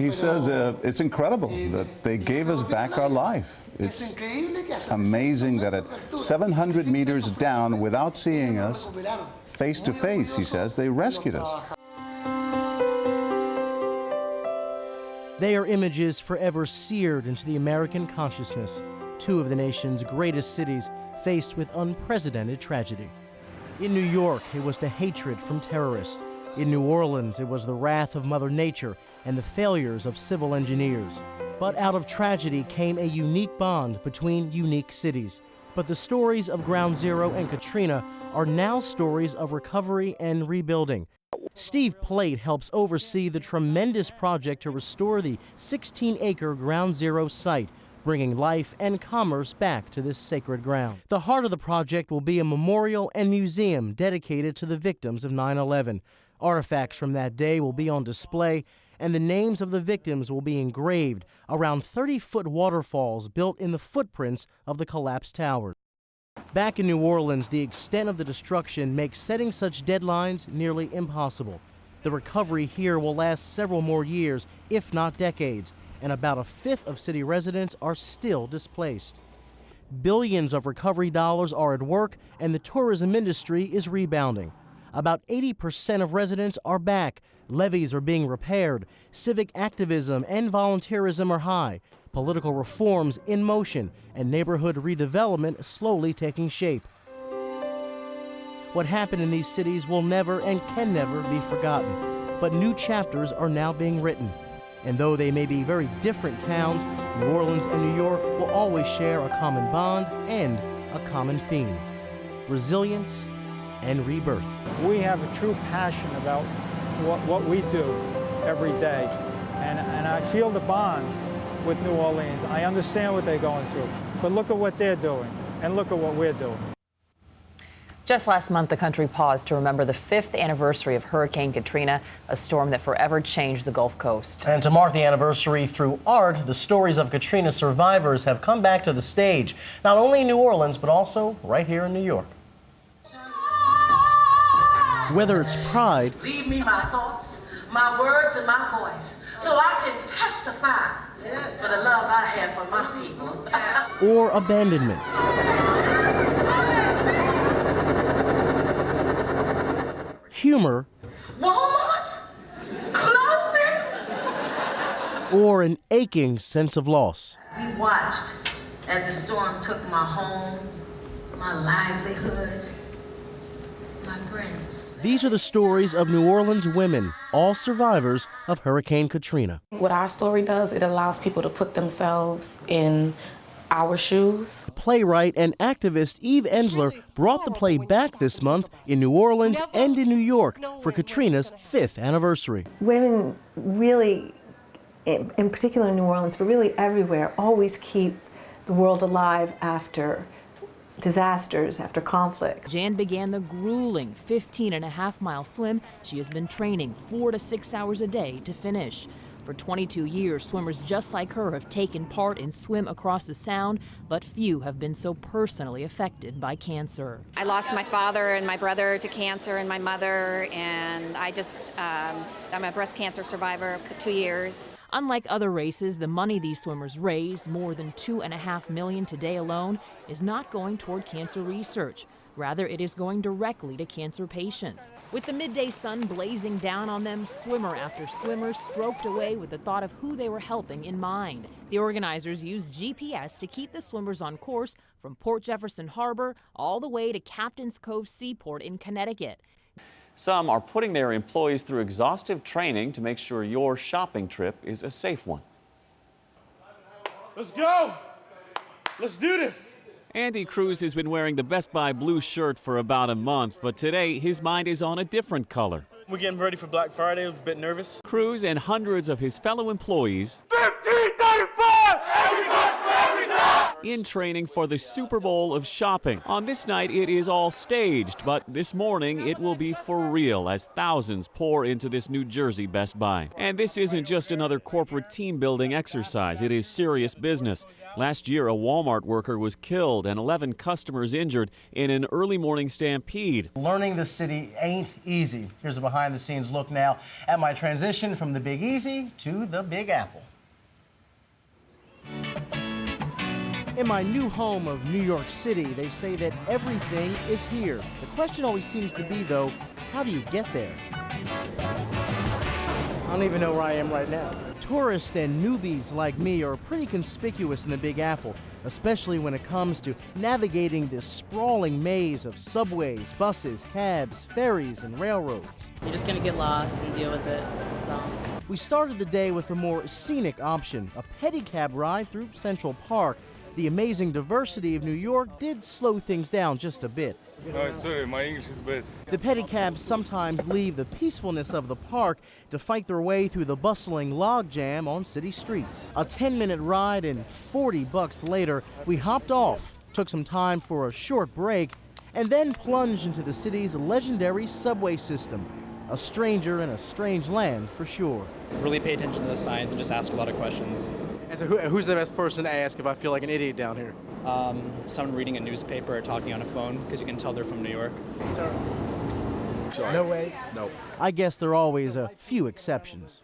He says it's incredible that they gave us back our life. It's amazing that at 700 meters down, without seeing us, face to face, he says, they rescued us. They are images forever seared into the American consciousness. Two of the nation's greatest cities faced with unprecedented tragedy. In New York, it was the hatred from terrorists. In New Orleans, it was the wrath of Mother Nature and the failures of civil engineers. But out of tragedy came a unique bond between unique cities. But the stories of Ground Zero and Katrina are now stories of recovery and rebuilding. Steve Plate helps oversee the tremendous project to restore the 16-acre Ground Zero site, bringing life and commerce back to this sacred ground. The heart of the project will be a memorial and museum dedicated to the victims of 9/11. Artifacts from that day will be on display, and the names of the victims will be engraved around 30-foot waterfalls built in the footprints of the collapsed towers. Back in New Orleans, the extent of the destruction makes setting such deadlines nearly impossible. The recovery here will last several more years, if not decades, and about a fifth of city residents are still displaced. Billions of recovery dollars are at work, and the tourism industry is rebounding. About 80% of residents are back. Levees are being repaired. Civic activism and volunteerism are high. Political reforms in motion, and neighborhood redevelopment slowly taking shape. What happened in these cities will never and can never be forgotten. But new chapters are now being written. And though they may be very different towns, New Orleans and New York will always share a common bond and a common theme: resilience and rebirth. We have a true passion about what we do every day, and I feel the bond with New Orleans. I understand what they're going through, but look at what they're doing, and look at what we're doing. Just last month, the country paused to remember the 5th anniversary of Hurricane Katrina, a storm that forever changed the Gulf Coast. And to mark the anniversary through art, the stories of Katrina survivors have come back to the stage, not only in New Orleans, but also right here in New York. Whether it's pride, leave me my thoughts, my words, and my voice, so I can testify for the love I have for my people. or abandonment. Humor, Walmart? Clothing? or an aching sense of loss. We watched as the storm took my home, my livelihood, my friends. These are the stories of New Orleans women, all survivors of Hurricane Katrina. What our story does, it allows people to put themselves in our shoes. Playwright and activist Eve Ensler brought the play back this month in New Orleans and in New York for Katrina's 5th anniversary. Women really, in particular in New Orleans, but really everywhere, always keep the world alive after disasters, after conflict. Jan began the grueling 15.5-mile swim she has been training 4 to 6 hours a day to finish. For 22 years, swimmers just like her have taken part in Swim Across the Sound, but few have been so personally affected by cancer. I lost my father and my brother to cancer and my mother, and I'm a breast cancer survivor of 2 years. Unlike other races, the money these swimmers raise, more than $2.5 million today alone, is not going toward cancer research. Rather, it is going directly to cancer patients. With the midday sun blazing down on them, swimmer after swimmer stroked away with the thought of who they were helping in mind. The organizers used GPS to keep the swimmers on course from Port Jefferson Harbor all the way to Captain's Cove Seaport in Connecticut. Some are putting their employees through exhaustive training to make sure your shopping trip is a safe one. Let's go! Let's do this! Andy Cruz has been wearing the Best Buy blue shirt for about a month, but today his mind is on a different color. We're getting ready for Black Friday. I was a bit nervous. Cruz and hundreds of his fellow employees $15,000! in training for the Super Bowl of shopping. On this night, it is all staged, but this morning it will be for real as thousands pour into this New Jersey Best Buy. And this isn't just another corporate team-building exercise. It is serious business. Last year, a Walmart worker was killed and 11 customers injured in an early morning stampede. Learning the city ain't easy. Here's a behind-the-scenes look now at my transition from the Big Easy to the Big Apple. In my new home of New York City, they say that everything is here. The question always seems to be, though, how do you get there? I don't even know where I am right now. Tourists and newbies like me are pretty conspicuous in the Big Apple, especially when it comes to navigating this sprawling maze of subways, buses, cabs, ferries, and railroads. You're just gonna get lost and deal with it, that's all. We started the day with a more scenic option, a pedicab ride through Central Park. The amazing diversity of New York did slow things down just a bit. Oh, sorry, my English is bad. The pedicabs sometimes leave the peacefulness of the park to fight their way through the bustling logjam on city streets. A 10-minute ride and $40 later, we hopped off, took some time for a short break, and then plunged into the city's legendary subway system. A stranger in a strange land, for sure. Really pay attention to the signs and just ask a lot of questions. And so who's the best person to ask if I feel like an idiot down here? Someone reading a newspaper or talking on a phone, because you can tell they're from New York. Sorry. No way? No. I guess there are always a few exceptions.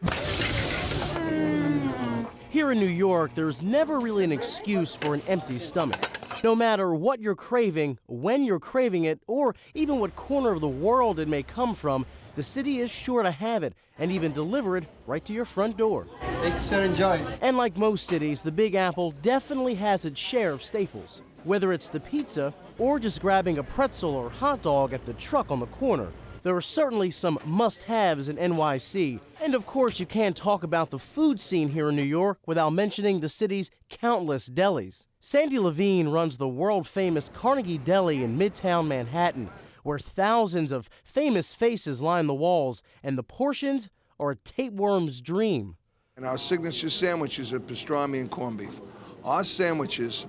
Here in New York, there's never really an excuse for an empty stomach. No matter what you're craving, when you're craving it, or even what corner of the world it may come from, the city is sure to have it and even deliver it right to your front door. Thank you, sir. Enjoy. And like most cities, the Big Apple definitely has its share of staples. Whether it's the pizza or just grabbing a pretzel or hot dog at the truck on the corner, there are certainly some must-haves in NYC. And of course, you can't talk about the food scene here in New York without mentioning the city's countless delis. Sandy Levine runs the world-famous Carnegie Deli in Midtown Manhattan, where thousands of famous faces line the walls, and the portions are a tapeworm's dream. And our signature sandwiches are pastrami and corned beef. Our sandwiches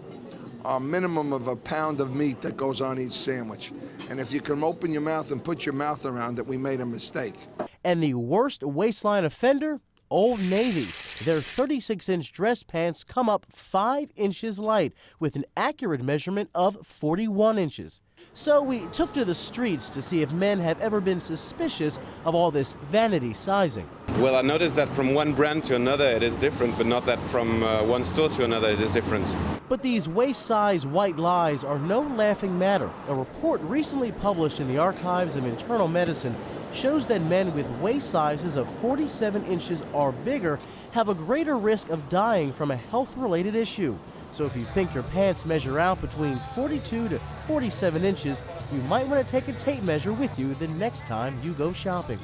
are a minimum of a pound of meat that goes on each sandwich. And if you can open your mouth and put your mouth around it, we made a mistake. And the worst waistline offender? Old Navy. Their 36-inch dress pants come up 5 inches light with an accurate measurement of 41 inches. So we took to the streets to see if men have ever been suspicious of all this vanity sizing. Well, I noticed that from one brand to another it is different, but not that from one store to another it is different. But these waist-size white lies are no laughing matter. A report recently published in the Archives of Internal Medicine shows that men with waist sizes of 47 inches or bigger have a greater risk of dying from a health-related issue. So if you think your pants measure out between 42 to 47 inches, you might want to take a tape measure with you the next time you go shopping.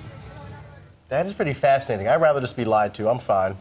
That is pretty fascinating. I'd rather just be lied to. I'm fine.